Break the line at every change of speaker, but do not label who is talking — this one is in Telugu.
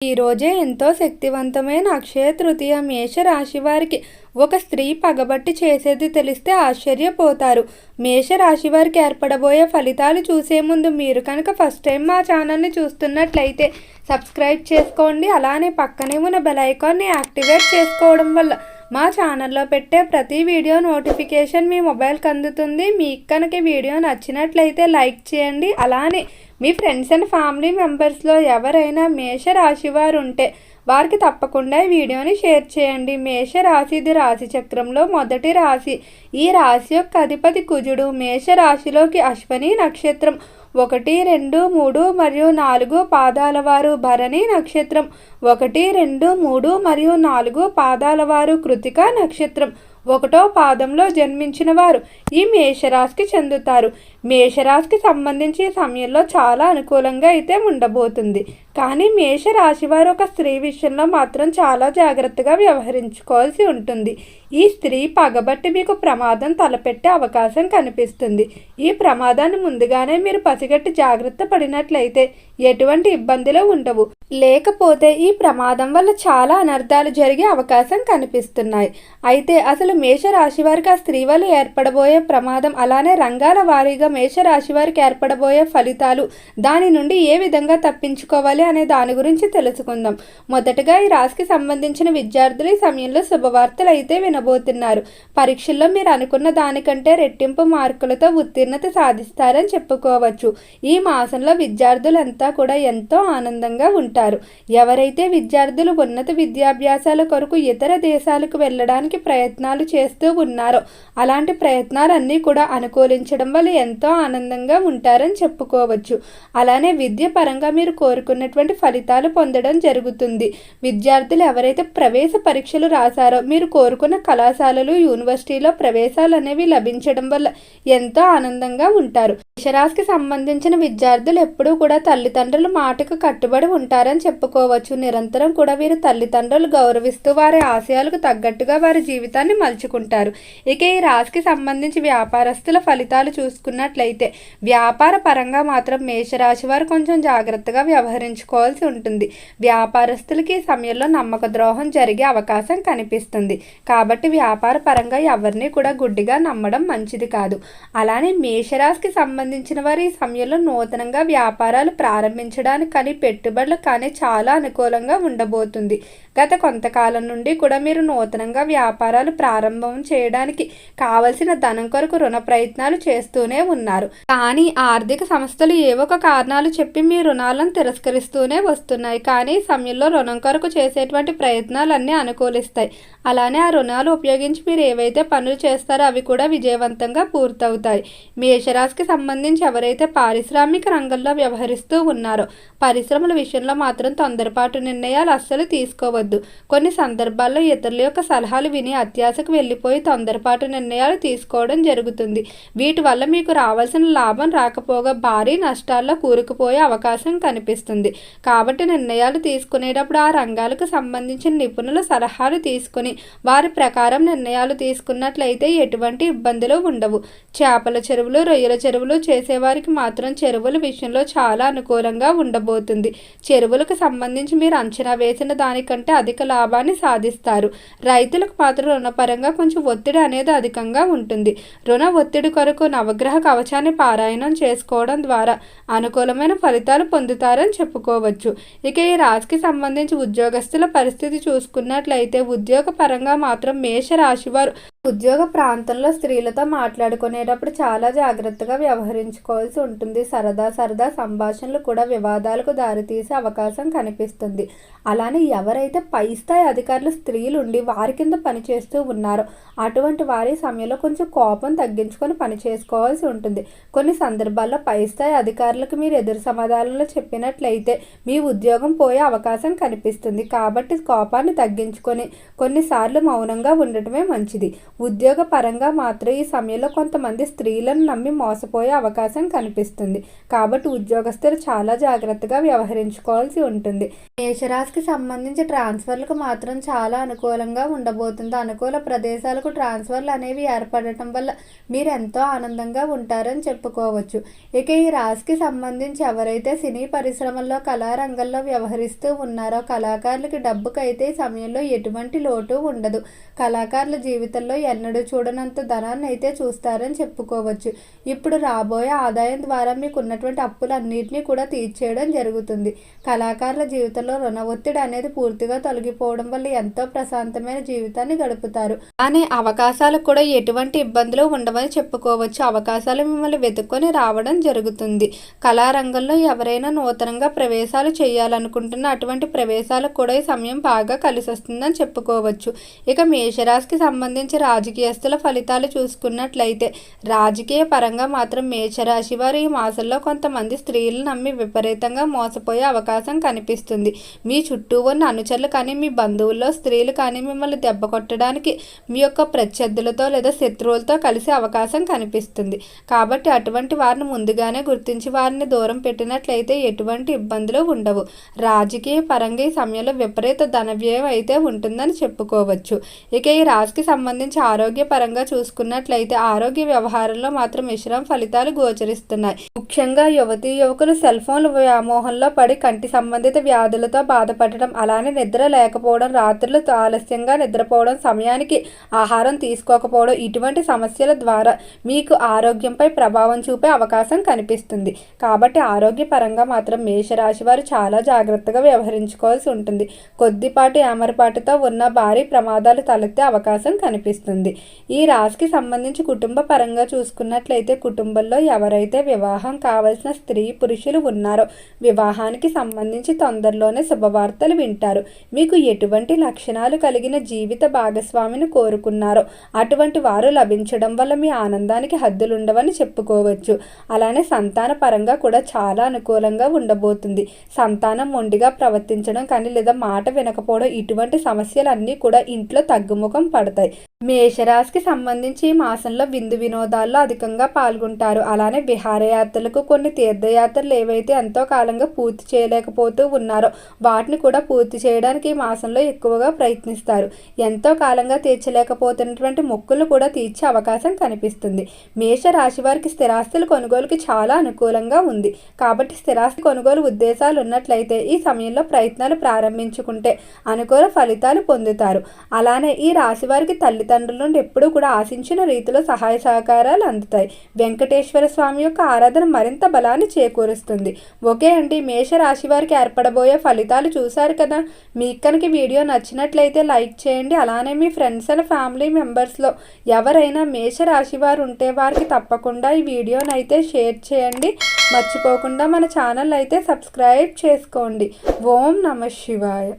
ఈ రోజే ఎంతో శక్తివంతమైన అక్షయ తృతీయ. మేషరాశి వారికి ఒక స్త్రీ పగబట్టి చేసేది తెలిస్తే ఆశ్చర్యపోతారు. మేషరాశి వారికి ఏర్పడబోయే ఫలితాలు చూసే ముందు మీరు కనుక ఫస్ట్ టైం మా ఛానల్ని చూస్తున్నట్లయితే సబ్స్క్రైబ్ చేసుకోండి. అలానే పక్కనే ఉన్న బెల్ ఐకాన్ని యాక్టివేట్ చేసుకోవడం వల్ల మా ఛానల్లో పెట్టే ప్రతి వీడియో నోటిఫికేషన్ మీ మొబైల్కి అందుతుంది. మీకు కనుక వీడియో నచ్చినట్లయితే లైక్ చేయండి. అలానే మీ ఫ్రెండ్స్ అండ్ ఫ్యామిలీ మెంబర్స్లో ఎవరైనా మేషరాశి వారు ఉంటే వారికి తప్పకుండా ఈ వీడియోని షేర్ చేయండి. మేషరాశి ఇది రాశి చక్రంలో మొదటి రాశి. ఈ రాశి యొక్క అధిపతి కుజుడు. మేషరాశిలోకి అశ్వని నక్షత్రం 1, 2, 3 మరియు 4 పాదాల వారు, భరణి నక్షత్రం 1, 2, 3 మరియు 4 పాదాల వారు, కృతిక నక్షత్రం 1వ పాదంలో జన్మించిన వారు ఈ మేషరాశికి చెందుతారు. మేషరాశికి సంబంధించి ఈ సమయంలో చాలా అనుకూలంగా అయితే ఉండబోతుంది. కానీ మేషరాశి వారు ఒక స్త్రీ విషయంలో మాత్రం చాలా జాగ్రత్తగా వ్యవహరించుకోవాల్సి ఉంటుంది. ఈ స్త్రీ పగబట్టి మీకు ప్రమాదం తలపెట్టే అవకాశం కనిపిస్తుంది. ఈ ప్రమాదాన్ని ముందుగానే మీరు పసిగట్టి జాగ్రత్త పడినట్లయితే ఎటువంటి ఇబ్బందులు ఉండవు. లేకపోతే ఈ ప్రమాదం వల్ల చాలా అనర్థాలు జరిగే అవకాశం కనిపిస్తున్నాయి. అయితే అసలు మేషరాశి వారికి ఆ స్త్రీ వల్ల ఏర్పడబోయే ప్రమాదం, అలానే రంగాల వారీగా మేషరాశి వారికి ఏర్పడబోయే ఫలితాలు, దాని నుండి ఏ విధంగా తప్పించుకోవాలి అనే దాని గురించి తెలుసుకుందాం. మొదటగా ఈ రాశికి సంబంధించిన విద్యార్థులు ఈ సమయంలో శుభవార్తలు అయితే వినబోతున్నారు. పరీక్షల్లో మీరు అనుకున్న దానికంటే రెట్టింపు మార్కులతో ఉత్తీర్ణత సాధిస్తారని చెప్పుకోవచ్చు. ఈ మాసంలో విద్యార్థులంతా కూడా ఎంతో ఆనందంగా ఉంటారు. ఎవరైతే విద్యార్థులు ఉన్నత విద్యాభ్యాసాల కొరకు ఇతర దేశాలకు వెళ్ళడానికి ప్రయత్నాలు చేస్తూ ఉన్నారో అలాంటి ప్రయత్నాలన్నీ కూడా అనుకూలించడం వల్ల ఎంతో ఆనందంగా ఉంటారని చెప్పుకోవచ్చు. అలానే విద్య పరంగా మీరు కోరుకున్నటువంటి ఫలితాలు పొందడం జరుగుతుంది. విద్యార్థులు ఎవరైతే ప్రవేశ పరీక్షలు రాశారో మీరు కోరుకున్న కళాశాలలు, యూనివర్సిటీలో ప్రవేశాలు అనేవి లభించడం వల్ల ఎంతో ఆనందంగా ఉంటారు. మేషరాశికి సంబంధించిన విద్యార్థులు ఎప్పుడూ కూడా తల్లిదండ్రుల మాటకు కట్టుబడి ఉంటారని చెప్పుకోవచ్చు. నిరంతరం కూడా వీరు తల్లిదండ్రులు గౌరవిస్తూ వారి ఆశయాలకు తగ్గట్టుగా వారి జీవితాన్ని మలుచుకుంటారు. ఇక ఈ రాశికి సంబంధించి వ్యాపారస్తుల ఫలితాలు చూసుకున్నట్లయితే వ్యాపార పరంగా మాత్రం మేషరాశి వారు కొంచెం జాగ్రత్తగా వ్యవహరించుకోవాల్సి ఉంటుంది. వ్యాపారస్తులకి ఈ సమయంలో నమ్మక ద్రోహం జరిగే అవకాశం కనిపిస్తుంది. కాబట్టి వ్యాపార పరంగా ఎవరిని కూడా గుడ్డిగా నమ్మడం మంచిది కాదు. అలానే మేషరాశికి సంబంధించిన వారు ఈ సమయంలో నూతనంగా వ్యాపారాలు ప్రారంభించడానికి కానీ పెట్టుబడులకు కానీ చాలా అనుకూలంగా ఉండబోతుంది. గత కొంతకాలం నుండి కూడా మీరు నూతనంగా వ్యాపారాలు ప్రారంభం చేయడానికి కావలసిన ధనం కొరకు రుణ ప్రయత్నాలు చేస్తూనే ఉన్నారు. కానీ ఆర్థిక సంస్థలు ఏవో ఒక కారణాలు చెప్పి మీ రుణాలను తిరస్కరిస్తూనే వస్తున్నాయి. కానీ ఈ సమయంలో రుణం కొరకు చేసేటువంటి ప్రయత్నాలన్నీ అనుకూలిస్తాయి. అలానే ఆ రుణాలు ఉపయోగించి మీరు ఏవైతే పనులు చేస్తారో అవి కూడా విజయవంతంగా పూర్తవుతాయి. మేషరాశికి సంబంధించి ఎవరైతే పారిశ్రామిక రంగంలో వ్యవహరిస్తూ ఉన్నారో పరిశ్రమల విషయంలో మాత్రం తొందరపాటు నిర్ణయాలు అస్సలు తీసుకోవద్దు. కొన్ని సందర్భాల్లో ఇతరుల యొక్క సలహాలు విని అత్యాశకు వెళ్ళిపోయి తొందరపాటు నిర్ణయాలు తీసుకోవడం జరుగుతుంది. వీటి వల్ల మీకు రావాల్సిన లాభం రాకపోగా భారీ నష్టాల్లో కూరుకుపోయే అవకాశం కనిపిస్తుంది. కాబట్టి నిర్ణయాలు తీసుకునేటప్పుడు ఆ రంగాలకు సంబంధించిన నిపుణుల సలహాలు తీసుకుని వారి ప్రకారం నిర్ణయాలు తీసుకున్నట్లయితే ఎటువంటి ఇబ్బందులు ఉండవు. చేపల చెరువులు, రొయ్యల చెరువులు చేసేవారికి మాత్రం చెరువుల విషయంలో చాలా అనుకూలంగా ఉండబోతుంది. చెరువులకు సంబంధించి మీరు అంచనా వేసిన దానికంటే అధిక లాభాన్ని సాధిస్తారు. రైతులకు మాత్రం రుణపరంగా కొంచెం ఒత్తిడి అనేది అధికంగా ఉంటుంది. రుణ ఒత్తిడి కొరకు నవగ్రహ కవచాన్ని పారాయణం చేసుకోవడం ద్వారా అనుకూలమైన ఫలితాలు పొందుతారని చెప్పుకోవచ్చు. ఇక ఈ రాశికి సంబంధించి ఉద్యోగస్తుల పరిస్థితి చూసుకున్నట్లయితే ఉద్యోగ పరంగా మాత్రం మేషరాశి వారు ఉద్యోగ ప్రాంతంలో స్త్రీలతో మాట్లాడుకునేటప్పుడు చాలా జాగ్రత్తగా వ్యవహరించుకోవాల్సి ఉంటుంది. సరదా సంభాషణలు కూడా వివాదాలకు దారితీసే అవకాశం కనిపిస్తుంది. అలానే ఎవరైతే పై స్థాయి అధికారులు స్త్రీలుండి వారి కింద పనిచేస్తూ ఉన్నారో అటువంటి వారి సమయంలో కొంచెం కోపం తగ్గించుకొని పని చేసుకోవాల్సి ఉంటుంది. కొన్ని సందర్భాల్లో పై స్థాయి అధికారులకు మీరు ఎదురు సమాధానంలో చెప్పినట్లయితే మీ ఉద్యోగం పోయే అవకాశం కనిపిస్తుంది. కాబట్టి కోపాన్ని తగ్గించుకొని కొన్నిసార్లు మౌనంగా ఉండటమే మంచిది. ఉద్యోగ పరంగా మాత్రం ఈ సమయంలో కొంతమంది స్త్రీలను నమ్మి మోసపోయే అవకాశం కనిపిస్తుంది. కాబట్టి ఉద్యోగస్తులు చాలా జాగ్రత్తగా వ్యవహరించుకోవాల్సి ఉంటుంది. మేషరాశికి సంబంధించి ట్రాన్స్ఫర్లకు మాత్రం చాలా అనుకూలంగా ఉండబోతుంది. అనుకూల ప్రదేశాలకు ట్రాన్స్ఫర్లు అనేవి ఏర్పడటం వల్ల మీరు ఎంతో ఆనందంగా ఉంటారని చెప్పుకోవచ్చు. ఇక ఈ రాశికి సంబంధించి ఎవరైతే సినీ పరిశ్రమల్లో కళారంగంలో వ్యవహరిస్తూ ఉన్నారో కళాకారులకి డబ్బుకైతే ఈ సమయంలో ఎటువంటి లోటు ఉండదు. కళాకారుల జీవితంలో ఎన్నడూ చూడనంత ధనాన్ని అయితే చూస్తారని చెప్పుకోవచ్చు. ఇప్పుడు రాబోయే ఆదాయం ద్వారా మీకు ఉన్నటువంటి అప్పులన్నింటినీ కూడా తీర్చేయడం జరుగుతుంది. కళాకారుల జీవితంలో రుణ ఒత్తిడి అనేది పూర్తిగా తొలగిపోవడం వల్ల ఎంతో ప్రశాంతమైన జీవితాన్ని గడుపుతారు. అనే అవకాశాలకు కూడా ఎటువంటి ఇబ్బందులు ఉండవని చెప్పుకోవచ్చు. అవకాశాలు మిమ్మల్ని వెతుక్కొని రావడం జరుగుతుంది. కళారంగంలో ఎవరైనా నూతనంగా ప్రవేశాలు చేయాలనుకుంటున్న అటువంటి ప్రవేశాలకు కూడా ఈ సమయం బాగా కలిసి వస్తుందని చెప్పుకోవచ్చు. ఇక మేషరాశికి సంబంధించి రాజకీయస్తుల ఫలితాలు చూసుకున్నట్లయితే రాజకీయ పరంగా మాత్రం మేషరాశి వారు ఈ మాసంలో కొంతమంది స్త్రీలను నమ్మి విపరీతంగా మోసపోయే అవకాశం కనిపిస్తుంది. మీ చుట్టూ ఉన్న అనుచరులు కానీ మీ బంధువుల్లో స్త్రీలు కానీ మిమ్మల్ని దెబ్బ కొట్టడానికి మీ యొక్క ప్రత్యర్థులతో లేదా శత్రువులతో కలిసే అవకాశం కనిపిస్తుంది. కాబట్టి అటువంటి వారిని ముందుగానే గుర్తించి వారిని దూరం పెట్టినట్లయితే ఎటువంటి ఇబ్బందులు ఉండవు. రాజకీయ పరంగా ఈ సమయంలో విపరీత ధన వ్యయం అయితే ఉంటుందని చెప్పుకోవచ్చు. ఇక ఈ రాశికి సంబంధించి ఆరోగ్య పరంగా చూసుకున్నట్లయితే ఆరోగ్య వ్యవహారంలో మాత్రం మిశ్రమ ఫలితాలు గోచరిస్తున్నాయి. ముఖ్యంగా యువతీ యువకులు సెల్ ఫోన్ల వ్యామోహంలో పడి కంటి సంబంధిత వ్యాధులతో బాధపడటం, అలానే నిద్ర లేకపోవడం, రాత్రులు ఆలస్యంగా నిద్రపోవడం, సమయానికి ఆహారం తీసుకోకపోవడం ఇటువంటి సమస్యల ద్వారా మీకు ఆరోగ్యంపై ప్రభావం చూపే అవకాశం కనిపిస్తుంది. కాబట్టి ఆరోగ్యపరంగా మాత్రం మేషరాశి వారు చాలా జాగ్రత్తగా వ్యవహరించుకోవాల్సి ఉంటుంది. కొద్దిపాటి ఏమరపాటుతో ఉన్న భారీ ప్రమాదాలు తలెత్తే అవకాశం కనిపిస్తుంది. ఈ రాశికి సంబంధించి కుటుంబ పరంగా చూసుకున్నట్లయితే కుటుంబంలో ఎవరైతే వివాహం కావలసిన స్త్రీ పురుషులు ఉన్నారో వివాహానికి సంబంధించి తొందరలోనే శుభవార్తలు వింటారు. మీకు ఎటువంటి లక్షణాలు కలిగిన జీవిత భాగస్వామిని కోరుకున్నారో అటువంటి వారు లభించడం వల్ల మీ ఆనందానికి హద్దులుండవని చెప్పుకోవచ్చు. అలానే సంతాన పరంగా కూడా చాలా అనుకూలంగా ఉండబోతుంది. సంతానం మొండిగా ప్రవర్తించడం కానీ లేదా మాట వినకపోవడం ఇటువంటి సమస్యలన్నీ కూడా ఇంట్లో తగ్గుముఖం పడతాయి. మేషరాశికి సంబంధించి ఈ మాసంలో విందు వినోదాల్లో అధికంగా పాల్గొంటారు. అలానే విహారయాత్రలకు కొన్ని తీర్థయాత్రలు ఏవైతే ఎంతో కాలంగా పూర్తి చేయలేకపోతూ ఉన్నారో వాటిని కూడా పూర్తి చేయడానికి ఈ మాసంలో ఎక్కువగా ప్రయత్నిస్తారు. ఎంతో కాలంగా తీర్చలేకపోతున్నటువంటి మొక్కులు కూడా తీర్చే అవకాశం కనిపిస్తుంది. మేషరాశి వారికి స్థిరాస్తుల కొనుగోలుకి చాలా అనుకూలంగా ఉంది. కాబట్టి స్థిరాస్తి కొనుగోలు ఉద్దేశాలు ఉన్నట్లయితే ఈ సమయంలో ప్రయత్నాలు ప్రారంభించుకుంటే అనుకూల ఫలితాలు పొందుతారు. అలానే ఈ రాశి వారికి తల్లిదండ్రుల నుండి ఎప్పుడూ కూడా ఆశించిన రీతిలో సహాయ సహకారాలు అందుతాయి. వెంకటేశ్వర స్వామి యొక్క ఆరాధన మరింత బలాన్ని చేకూరుస్తుంది. ఓకే అండి, మేషరాశి వారికి ఏర్పడబోయే ఫలితాలు చూశారు కదా. మీకు కనుక వీడియో నచ్చినట్లయితే లైక్ చేయండి. అలానే మీ ఫ్రెండ్స్ అండ్ ఫ్యామిలీ మెంబర్స్లో ఎవరైనా మేషరాశి వారు ఉంటే వారికి తప్పకుండా ఈ వీడియోని అయితే షేర్ చేయండి. మర్చిపోకుండా మన ఛానల్ అయితే సబ్స్క్రైబ్ చేసుకోండి. ఓం నమః శివాయ.